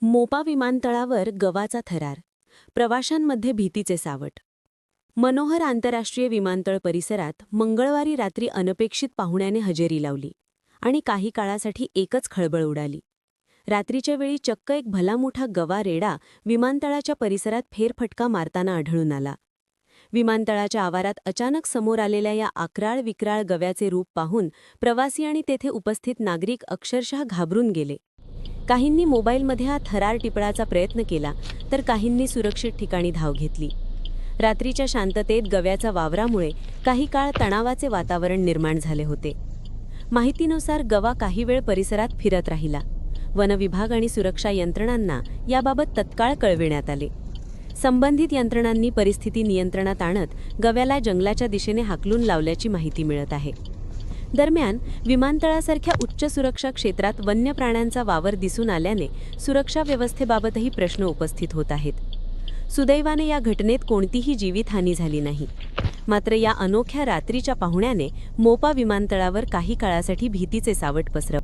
मोपा विमानतळावर गवाचा थरार, प्रवाशांमध्ये भीतीचे सावट. मनोहर आंतरराष्ट्रीय विमानतळ परिसरात मंगळवारी रात्री अनपेक्षित पाहुण्याने हजेरी लावली आणि काही काळासाठी एकच खळबळ उडाली. रात्रीच्या वेळी चक्क एक भलामोठा गवा रेडा विमानतळाच्या परिसरात फेरफटका मारताना आढळून आला. विमानतळाच्या आवारात अचानक समोर आलेल्या या आकराळ विक्राळ गव्याचे रूप पाहून प्रवासी आणि तेथे उपस्थित नागरिक अक्षरशः घाबरून गेले. काहींनी मोबाईलमध्ये हा थरार टिपण्याचा प्रयत्न केला, तर काहींनी सुरक्षित ठिकाणी धाव घेतली. रात्रीच्या शांततेत गव्याच्या वावरामुळे काही काळ तणावाचे वातावरण निर्माण झाले होते. माहितीनुसार गवा काही वेळ परिसरात फिरत राहिला. वनविभाग आणि सुरक्षा यंत्रणांना याबाबत तत्काळ कळविण्यात आले. संबंधित यंत्रणांनी परिस्थिती नियंत्रणात आणत गव्याला जंगलाच्या दिशेने हाकलून लावल्याची माहिती मिळत आहे. दरम्यान विमानतळासारख्या उच्च सुरक्षा क्षेत्रात वन्य प्राण्यांचा वावर दिसून आल्याने सुरक्षा व्यवस्थेबाबतही प्रश्न उपस्थित होत आहेत. सुदैवाने या घटनेत कोणतीही जीवितहानी झाली नाही. मात्र या अनोख्या रात्रीच्या पाहुण्याने मोपा विमानतळावर काही काळासाठी भीतीचे सावट पसरवले.